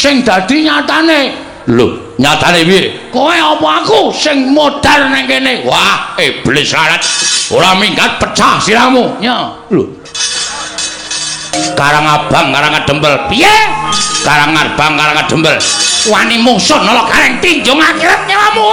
sing dadi nyatane. Lho, nyatane piye? Kowe apa aku sing modal nang kene? Wah, iblis larat. Ora minggat pecah siramu. Ya. Lho. Karangabang Karangedempel. Piye? Karangabang Karangedempel. Wani musuh nolok kareng tinjung akhirat nyawamu.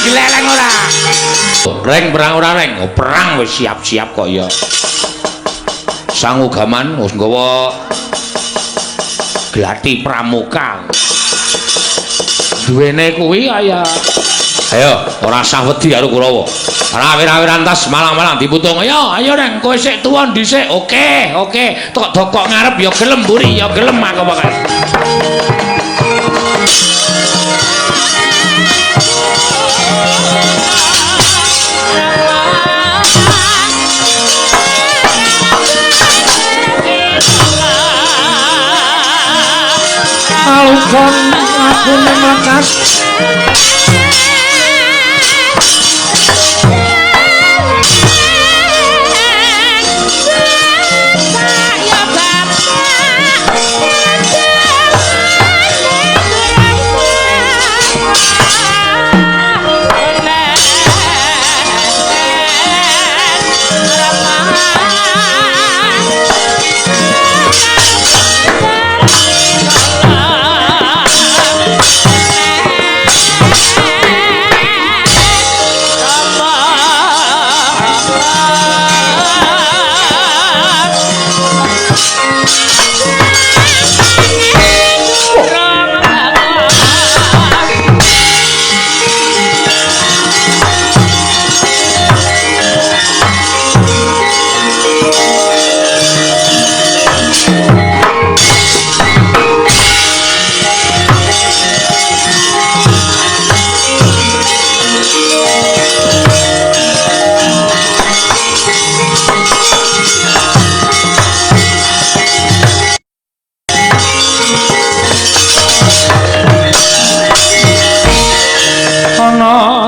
Dileleng ora. Reng perang ora reng, perang wis siap-siap kok ya. Sangugaman wis nggawa glati pramuka. Duwene kuwi kaya ayo ora usah wedi karo Kurawa. Rawir-rawiran tas malang-malang diputung. Ayo reng kowe sik tuwa dhisik. Oke. Tok dokok ngarep ya gelem mburi ya gelem aku bakal. Alukon aku melekat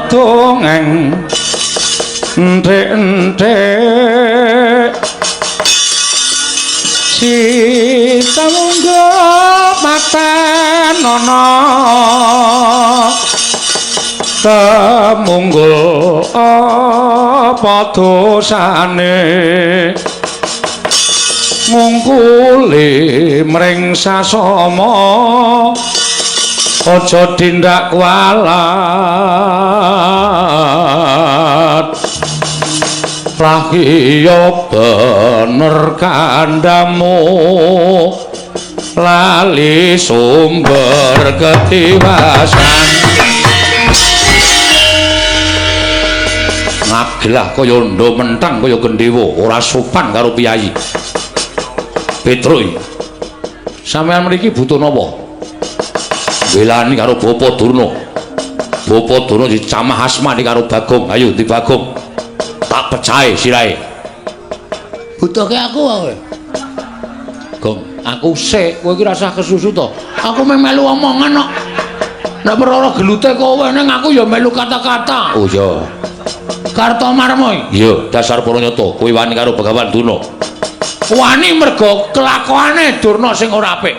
dongeng enthek-enthek si tamunggo maten ana tamunggo apa dosane ngungkuli mring sasama aja tindak kualat lagi ya bener kandamu lali sumber ketiwasan ngagelah kaya ndo mentang kaya gendhewa ora sopan karo piyayi Petruk sampeyan mriki butuh napa belani karo Bapa Durna. Bapa Durna dicamah asmani karo Bagong. Ayo di Bagong. Tak pecahe sirahe. Butuhke aku kowe. Gong, aku sik, kowe iki rasah kesusu to. Aku melu omongan kok. Nek perkara gelute kowe ning aku ya melu kata-kata. Oh iya. Kartomarmo. Iya, dasar Pranyata, kowe wani karo Begawan Durna. Wani mergo kelakuane Durna sing ora apik.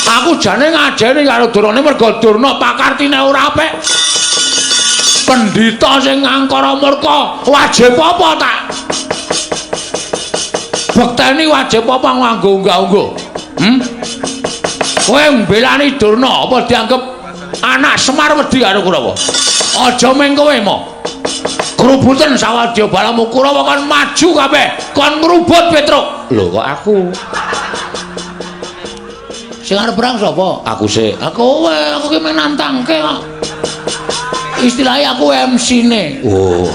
Aku jane ngajeni karo Durna mergo Durna pakartine ora apik. Pendhita sing ngangkara murka wajib apa tak? Bekteni wajib apa nganggo unggah-ungguh? Kowe mbelani Durna apa dianggep anak Semar wedi karo Kurawa? Aja meng kowe mo. Kerubutan sawadya balamu Kurawa kan maju kabeh, kon ngrubut Petruk. Lho kok aku? Sing arep perang sapa? Aku sik. Aku ki meng nantangke kok. Istilahnya aku MC-ne. Oh.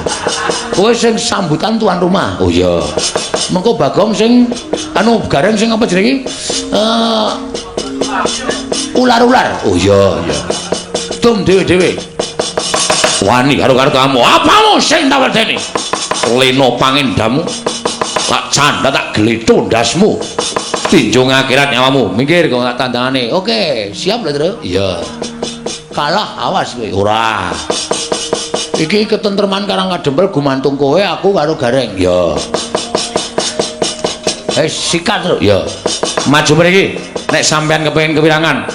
Kowe sing sambutan tuan rumah. Oh iya. Mengko Bagong sing anu gareng sing apa jenenge? Ular-ular. Oh iya, iya. Dum dhewe-dhewe. Wani karo kamu. Apamu sing tak wedeni? Leno pangendamu. Tak canda tak gletho ndasmu. tinjung akhirat nyawamu. Minggir kok tak tandangane. Oke, siap lho, Tru? Iya. Kalah awas kowe. Ora. Iki ketentreman Karang Kadempel gumantung kowe, aku karo Gareng. Ya. Sikat, Tru. Ya. Maju mriki. Nek sampean kepengin kewirangan,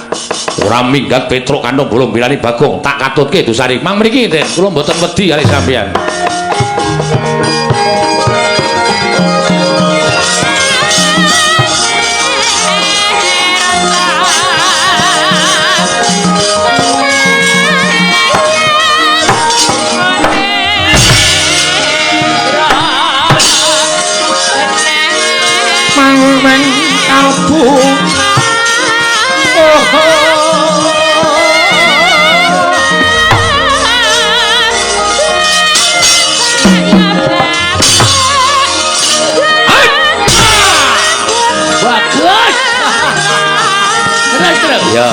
ora minggat Petruk kantong bolong bilani Bagong, tak katutke dosane. Mang mriki, Den. Kula mboten wedi kali sampean. Mangmen kalbu Bagus. Terus. Ya.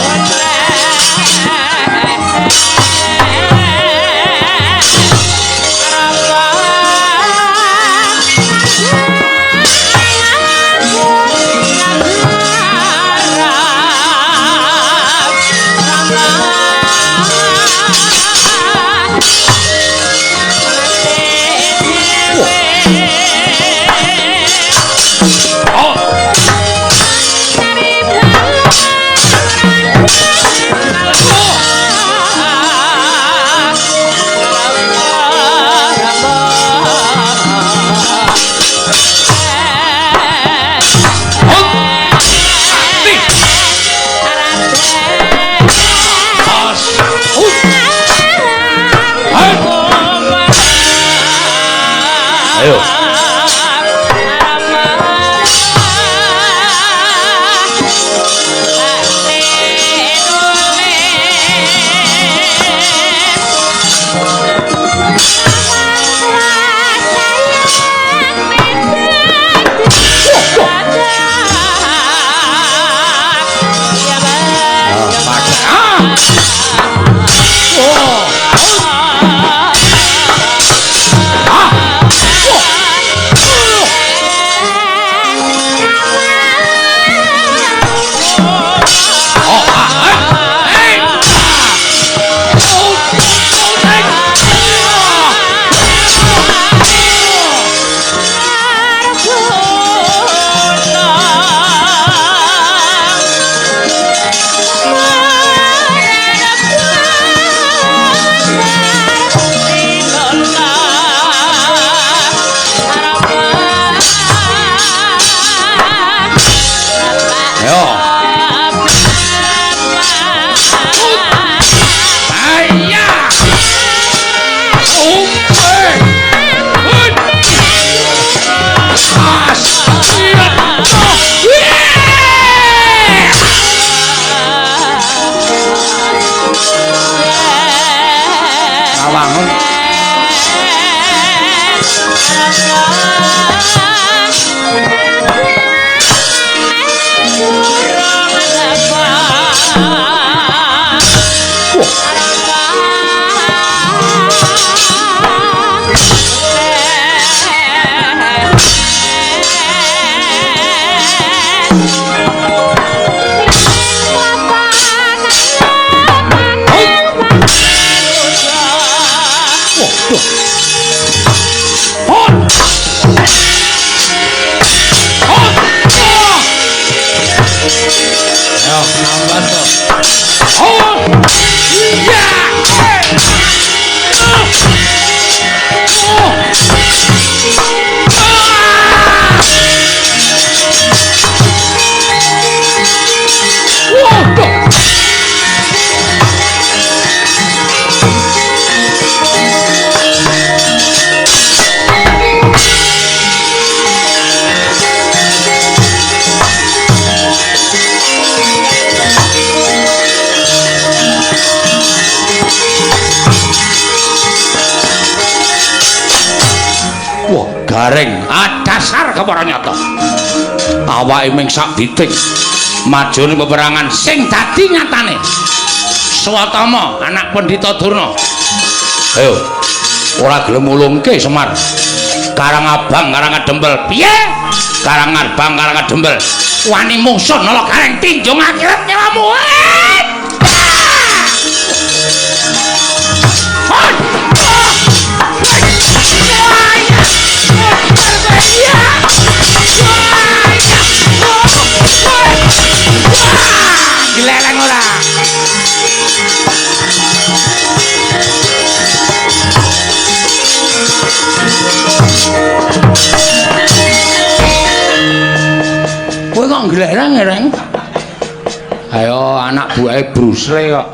Ayo. Gareng dasar kepara nyata awake ming sak biting majone peperangan sing dadi nyatane Swatama anak Pendhita Durna. Ayo ora gelem mulungke Semar Karang Abang Karang Kadempel piye Karang Abang Karang Kadempel wani musuh nolak kareng tinjung akhirat nyawamu. Geleleng ora. Kowe kok geleleng, Reng? Ayo anak buahe Bruce Lee kok.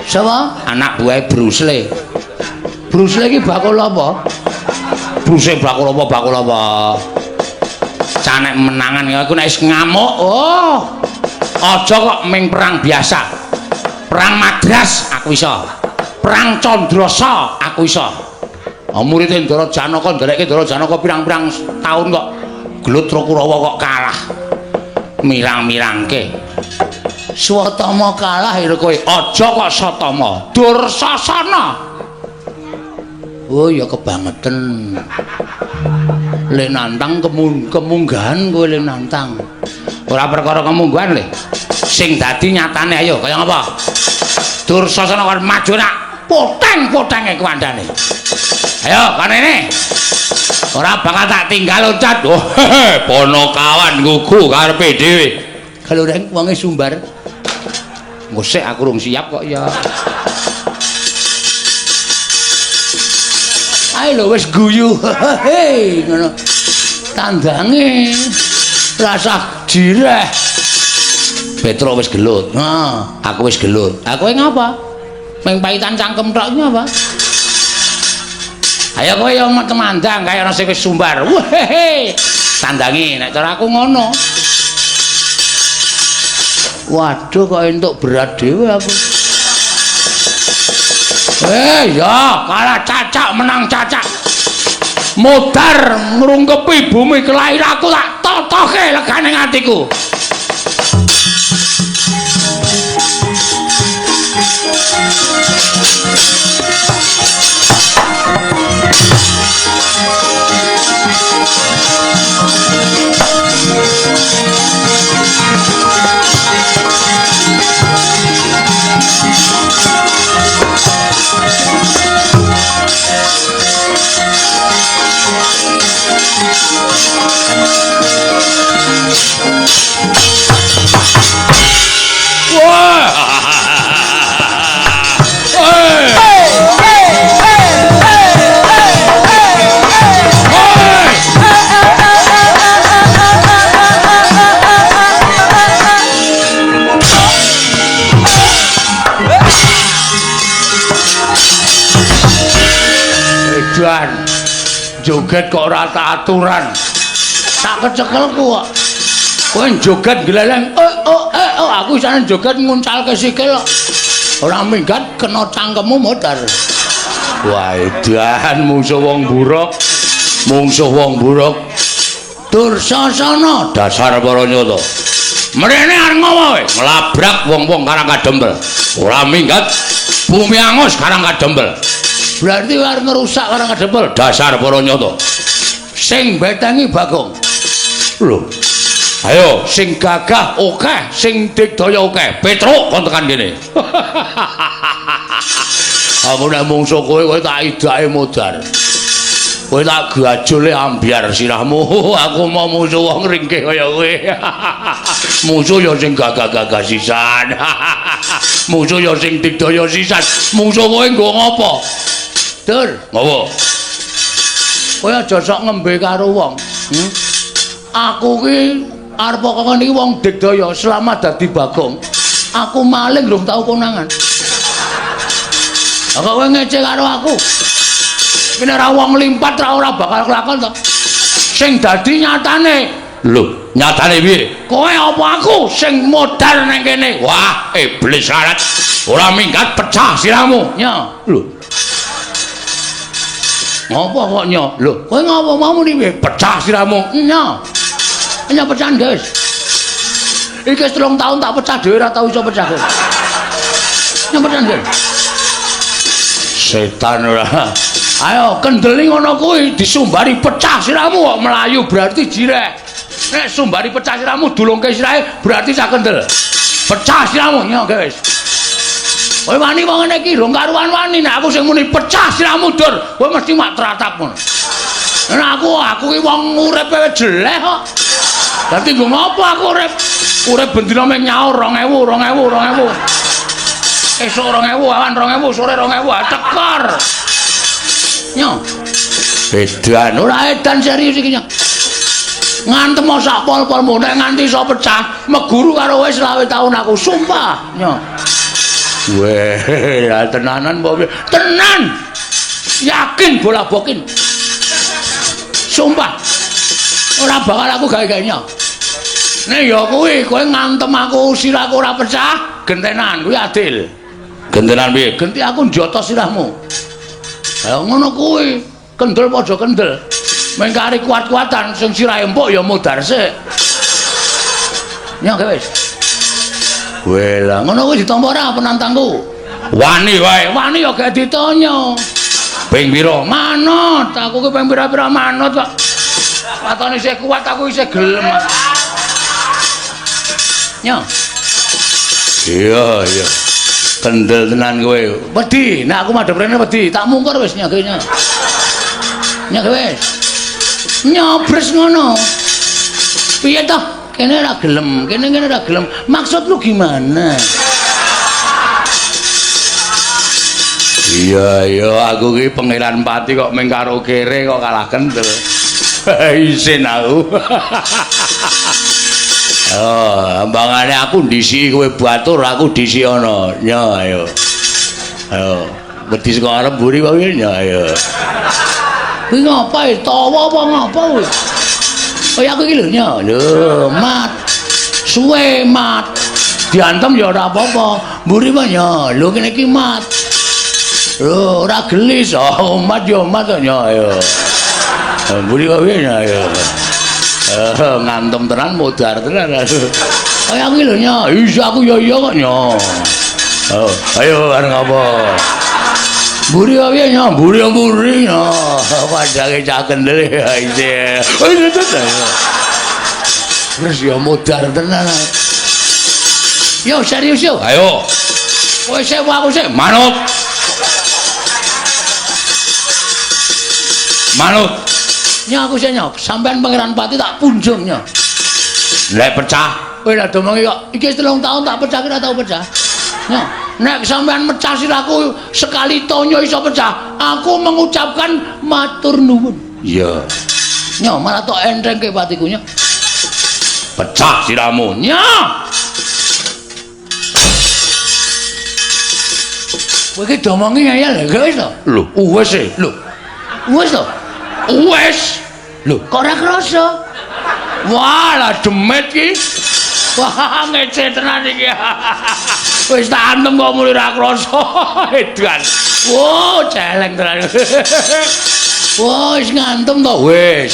Sapa? Anak buahe Bruce Lee. Bruce Lee iki bakul apa? Bruce Lee bakul apa? Canek menangan aku nek wis ngamuk. Oh. Aja kok ming perang biasa. Perang Madras aku iso. Perang Candrasa aku iso. Murid Ndara Janaka nderekke Ndara Janaka pirang-pirang taun kok gelut Kurawa kok kalah. Mirang-mirangke. Swatama kalah ira kowe. Aja kok Satama. Dursasana. Oh ya kebangetan. Le nantang kemunggahan kowe le nantang. Ora perkara kemunggahan le. Sing dadi nyatane ayo kaya ngapa? Dursasana kan maju nak poteng-potenge kandhane. Ayo kanene. Ora bakal tak tinggal loncat. Oh, Ponokawan gugu karepe dhewe. Kalau Reng wonge sumbar. Ngosek aku rung siap kok ya. Ayo lho wis guyu. Hei ngono. Tandange rasa jireh. Petro wis gelut. Nah, aku wis gelut. Aku ngapa? Meng paitan cangkem tok apa? Ayo kowe yo temandang kaya ana sing wis sumbar. Wehehe. Tandangi nek cara aku ngono. Waduh kok entuk berat dhewe aku. Ya, kalah cacak menang cacak. Modar ngrungkepi bumi kelahiran aku tak totoke legane atiku. Joget kok ora tak aturan. Tak kecekelku kok. Kowe joget gleleng. Aku isane joget nguncalke sikil kok. Ora minggat kena cangkemmu modar. Wah, edan musuh wong buruk. Mungsuh wong buruk. Dursasana dasar para nyata. Mrene arep ngopo kowe? Nglabrak wong-wong karang kadempel. Ora minggat bumi angus karang kadempel. Berarti arep ngerusak karang kadempel. Dasar para nyata. Sing betengi Bagong. Lho. Ayo sing gagah akeh, sing digdaya akeh. Petruk kon tekan kene. Aku nek mungsuh kowe tak idake modar. Kowe tak gajule ambyar sirahmu. Aku mau musuh wong ringkih kaya kowe. Musuh ya sing gagah-gagah sisan. Musuh ya sing digdaya sisan. Musuh kowe nggo ngopo? Dur, ngopo? Kowe aja sok ngembe karo wong. Aku ki arep kok niki wong digdaya selamat dadi Bagong. Aku maling durung tau konangan. Kok kowe ngece karo aku? Kene ra wong limpat ra ora bakal kelakon to. Sing dadi nyatane. Lho, nyatane piye? Kowe apa aku sing modal nang kene? Wah, iblis syarat. Ora minggat pecah sirahmu. Ya, lho. Ngopo kok nyo? Lho, kowe ngopo mau muni piye? Pecah sirahmu. Nya. Nya pecah, guys. Iki 3 tahun tak pecah dhewe ora tau iso pecah. Nya pecah, guys. Setan ora. Ayo kendeli ngono kuwi disumbari pecah sirahmu kok melayu berarti jireh. Nek sumbari pecah siramu dulungke sirahe berarti sak kendel. Pecah siramu ya wis. Kowe wani wong ngene iki rong karuan wani nek aku sing muni pecah siramu dur, kowe mesti mak tratap ngono. Nek aku ki wong uripe wis jelek kok. Dadi nggo ngopo aku urip? Urip bendina mung nyaur 2000. Esuk 2000, awan 2000, sore 2000, tekor. Nyo. Edan ora edan serius iki, Nyo. Ngantem sak pol-polmu nek nganti iso pecah meguru karo wis 20 tahun aku sumpah nyo weh tenanan mbok tenan yakin bola bokin sumpah ora bakal aku gawe-gawe nyo nek ya kuwi kowe ngantem aku sirahku ora pecah gentenan kuwi adil gentenan piye genti aku njotos sirahmu ya ngono kuwi kendel padha kendel mengkari kuat-kuatan sing sirahe empuk ya mudar sik. Nyok wis. Wela ngono kuwi ditampa ora penantangku. Wani wae, wani ya gak ditanya. Ping pira? Manut, aku ki ping pira-pira manut kok. Watone isih kuat aku isih gelem. Nyok. Iya. Kendel tenan kowe. Wedi, nek aku madhep rene wedi, tak mungkur wis nyok nyok. Nyok wis. Nyobres ngono. Piye toh? Kene ora gelem, kene ora gelem. Maksud lu gimana? Iya, aku ki pangeran pati kok mung karo kere kok kalah kendel. Isin aku. Oh, ambangane aku ndisi kowe batur, aku ndisi ana. Nyo ayo. Ayo, wedi saka arep mburi wae nyo ayo. Kuwi ngapa tawa apa ngapa kuwi? Kaya aku iki lho nya, lho mat. Suwe mat. Diantem ya ora apa-apa. Mburi wae nya, lho kene iki mat. Lho ora gelis, oh mat ya mat nya ayo. Mburi wae nya ayo. Ngantem tenan modar tenan. Kaya aku iki lho nya, iya aku ya iya kok nya. Ayo areng apa? Mburi wae nya, mburi nya. Padake cak kendel iki. Wis ya modar tenan. Yo serius yo. Ayo. Kowe sik aku sik manut. Manut. Nya aku sik nya, sampean pangeran pati tak punjung nya. Lek pecah, kowe lak domongi kok iki 3 tahun tak pecah ora tau pecah. Nya, nek sampean mecah sirahku sekali tonyo iso pecah, aku mengucapkan matur nuwun. Iya. Nya malah tok entengke patiku nya. Pecah sirahmu. Nya. Kowe iki domongi ngeyel lho, wis to? Lho, wis e. Lho. Wis to? Wis. Lho, kok ora krasa? Walah demit ki. Wah, ngece tenan iki. Wis tak antem kok muli ra krasa. Edan. Wo, celeng tenan. Wis ngantem to, wis.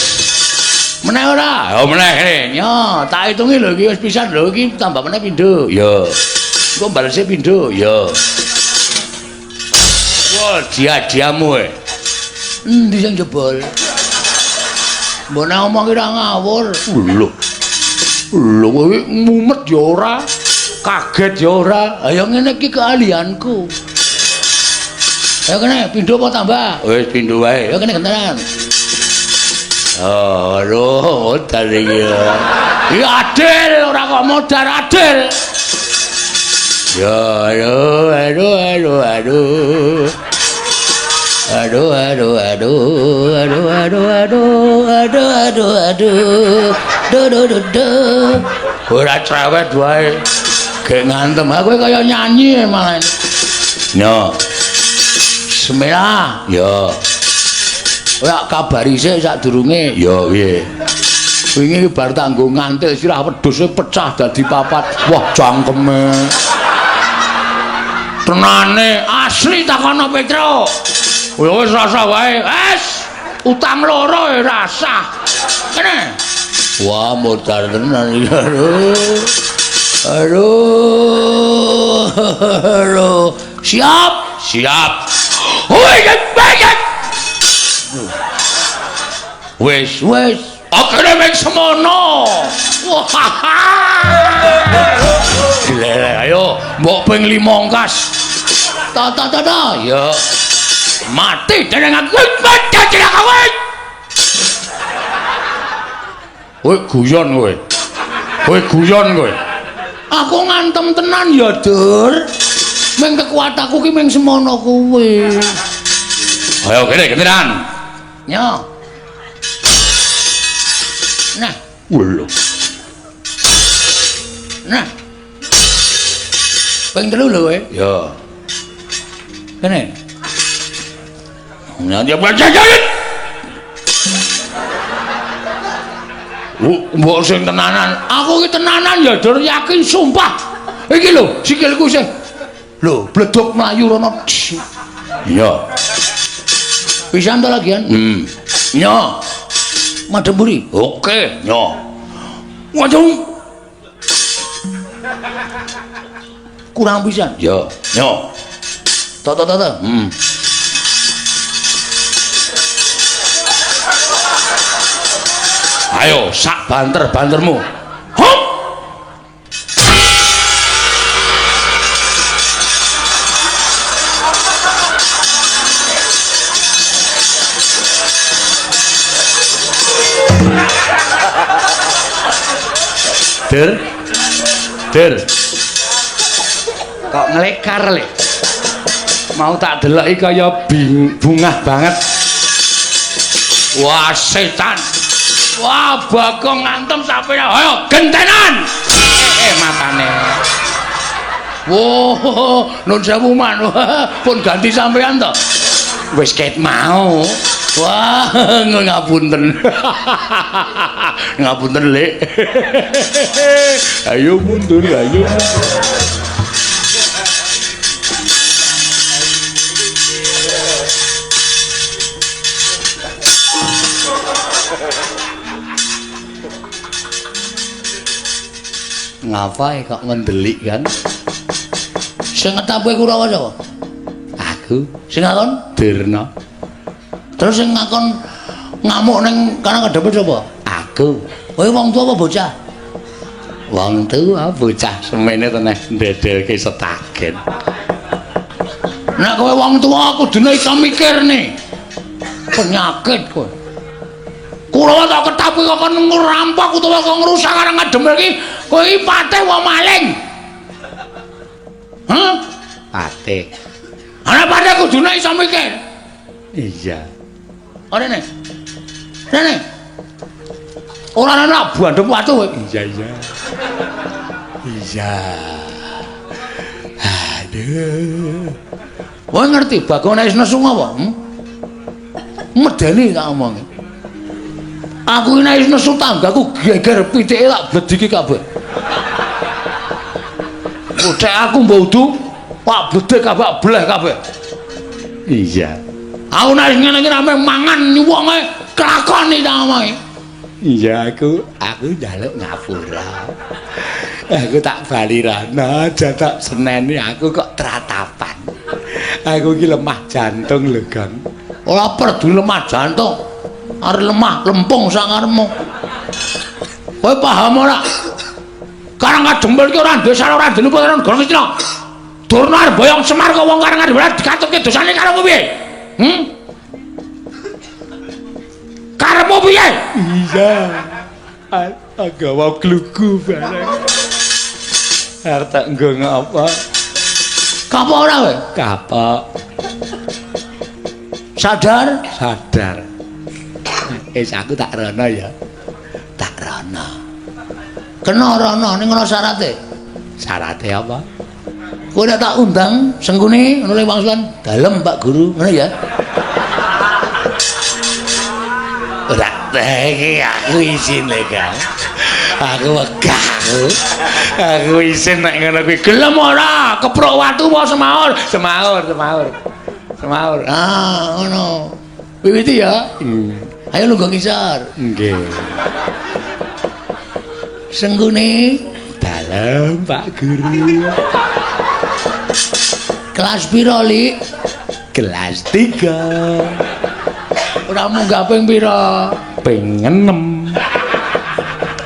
Meneh ora? Oh, meneh kene. Yo, tak hitungi lho iki wis pisan lho iki tambah meneh pindho. Yo. Engko balese pindho. Yo. Wah, dia-diamu e. Endi sing jebol? Mbok nek ngomong ki ra ngawur. Lho. Lho kowe mumet ya ora, kaget ya ora. Ayo ngene iki keahlianku. Ayo kene pindho apa tambah? Wis pindho wae. Ayo kene gentenan. Oh, aduh, modal iki. Ya adil ora kok modal adil. Ya, aduh. Ora cerewet wae. Gek ngantem aku kaya nyanyi malah. Yo. Bismillah. Yo. Ora kabari sik sadurunge. Yo piye. Wingi bar tanggo ngantil sirah wedhus pecah dadi papat. Wah, cangkeme. Tenane asli takono Petro. Wis rasa wae. Wes. Utang loro rasa. Kene. Wah, modar tenan iki. Aduh. Siap. Woi, banyak. Wes. Akhire ming semono. Wah. Gila, ayo mbok ping 5 ngkas. Ta. Ya. Mati dening aku. Mati kowe. Kowe guyon kowe. Kowe guyon kowe. Aku ngantem tenan ya, Dur. Ming kekuatanku ki ming semono kowe. Ayo kene gentenan. Nyo. Nah, lho. Nah. Ping 3 lho kowe. Ya. Kene. Nanti baca jalan. Mbok sing tenanan. Aku ki tenanan ya, Dur, yakin sumpah. Iki lho, sikilku sing. Lho, bledok mlayu rono. Iya. Pisan to lagian? Nyo. Madhep mburi. Oke, nyo. Waduh. Kurang pisan. Ya, nyo. Ta. Ayo, sak banter-bantermu. Hop! Der. Kok ngelekar le? Mau tak deloki kaya bungah banget. Wah, setan. Wah, Bagong ngantem sampe ayo gentenan. Matane. Wo, nun sewu man. Pun ganti sampean to. Wis ket mau. Wah, ngapunten. Ngapunten, Lek. Ayo mundur, ayo. Ngapain kok ngendelik kan? Sing ngetape Kurawa sapa? Aku. Sing ngakon Dirna. Terus sing ngakon ngamuk ning kana kadhepe sapa? Aku. Kowe wong tuwa apa bocah? Wong tuwa bocah semene tenan ndedelke setagen. Nek kowe wong tuwa kudune iso mikir nih. Penyakit kowe. Kurawa tak ketapi kok ngerampok utawa kok ngrusak areng ngademel iki kowe iki patih wa maling. Hah? Patih. Ana patih kudune iso mikir. Iya. Ora nek. Rene. Ora ana bandep watu kowe. Iya. Iya. Aduh. Kowe ngerti Bagong nek wis nesu apa? Medeni tak omongi. Aku ini nesu tanggaku geger pitike tak blediki kabeh. Ucek aku mbaudu, pak bledek kabeh bleh kabeh. Iya. Aku nek ngene iki rame mangan wonge kelakoni ta omongi. Iya aku njaluk ngapura. Aku tak bali rana aja tak seneni aku kok tratapan. Aku iki lemah jantung lho, Gang. Ora perlu lemah jantung. Arep lemah lempung sangarmu. Kowe paham ora? Karang kadempel iki ora duwe salah ora duwe putaran golong Cina. Durna arep boyong Semar kok wong karang kadempel dikatutke dosane karo piye? Karepmu piye? Iya. Agawa kluku bareng. Arep tak nggo ngapa? Kapok ora kowe? Kapok. Sadar? Sadar. Aku tak rono ya. Tak rono. Kena rono ning ngono syarate. Syarate apa? Kowe nek tak undang Sengkuni ngono le wangsulan dalem Pak Guru, ngono ya. Ora iki aku izin le, Kang. Aku wegah aku izin nek ngono kuwi gelem ora keprok watu apa semaur? Semaur. Ah, ngono. Wiwiti ya. Ayo lungguh ngisor. Nggih. Sengkuni dalem Pak Guru. Kelas piro, Li? Kelas 3. Ora munggah ping piro? ping 6.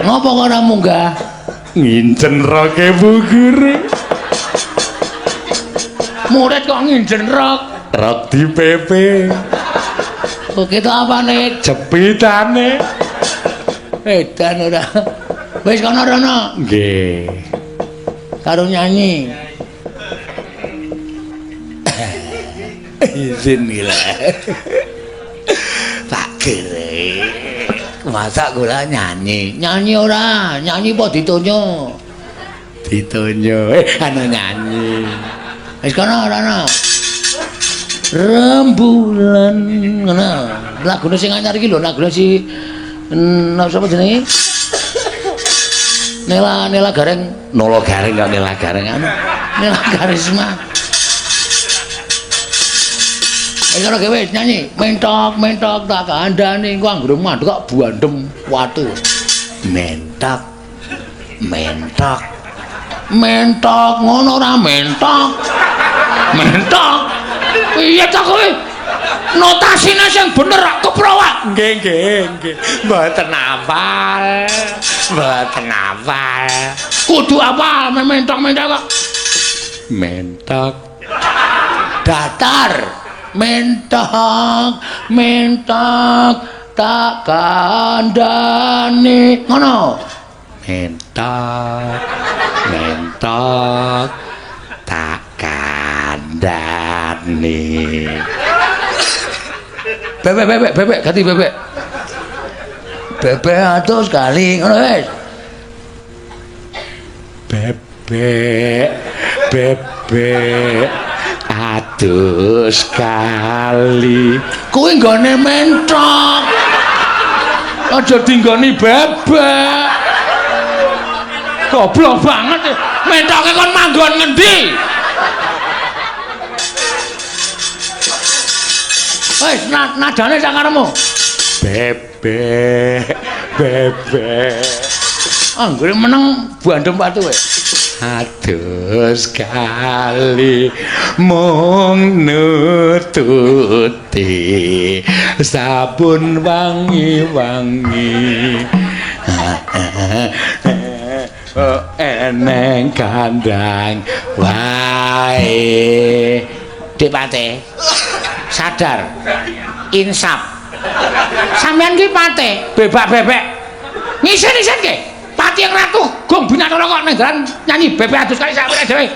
Ngopo kok ora munggah? Ngincen roke Bu Guru. Murid kok nginjen rok. Rok di PP. Oke to apane? Jepitane. Edan ora. Wis kono rono. Nggih. Karo nyanyi. Izin gila. Pak Gere. Masa kula nyanyi? Nyanyi ora, nyanyi apa ditonyo? Ditonyo. Ana nyanyi. Wis kono rono. Rembulan ngono. Lagune sing anyar iki lho, lagune si sapa jenenge? Nela Gareng, Nolo Gareng kok Nela Gareng anu. Nela Karisma. Kono ge wis nyanyi, mentok tak kandhane engko anggere mandek kok buandem watu. Mentok. Mentok ngono ora mentok. Mentok. Piye ta kowe? Notasine sing bener keprowak. Nggih. Mboten hafal. Kudu apal mentok-mentok kok. Mentok. Datar. Mentok tak kandhane. Ngono. Mentok tak kandhane. Bebek ganti bebek. Bebek atus kali ngono wis. Bebek atus kali. Kuwi nggone mentok. Aja dinggoni bebek. Goblok banget. Mentoke kon manggon ngendi? Wis nadane sak karepmu. Bebek. Anggere meneng bandem watu kowe. Atus kali mung nututi sabun wangi-wangi. Eneng kandang wae. Dipate. Sadar. Insaf. Sampeyan ki pate, bebek. Ngisen-isen ki. Pati yang ratu, gong binatara kok nenggalan nyanyi bebek adus kali sak dhewe.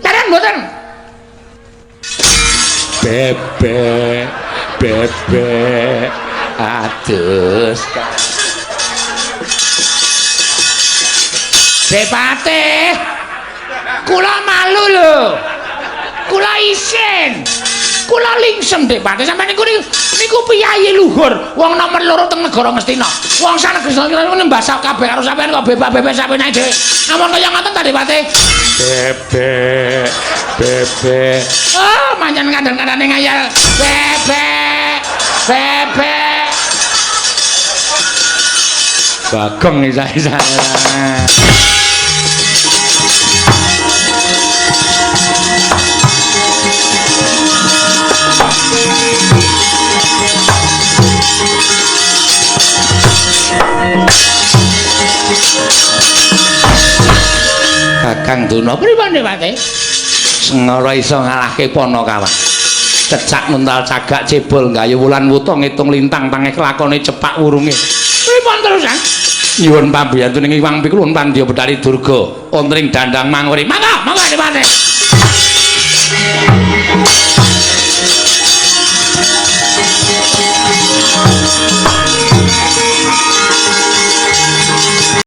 Karen mboten. Bebek adus. Depate. Kula malu lho. Kula isin. Kula lingsem Depate sampeyan niku piyayi luhur. Wong nomor 2 teng negara Ngastina. Wong sanegara Ngastina nembah kabeh karo sampeyan kok bebek sampeyan ae dhewe. Amun kaya ngoten ta Depate? Bebek. Oh, manjan kandhan-kandhane ngayal. Bebek. Bagong isa-isa. Kakang Duna pripun Depate? Sengara iso ngalahke Panakawan. Cecak nguntal cagak cebol gayu wulan wuta ngitung lintang tangeh lakone cepak wurunge. Pripun terusan? Nyuwun pambiyantun ing Iwang Pikulun Pandya Betari Durga, ontring dandang manguri. Mangga Depate.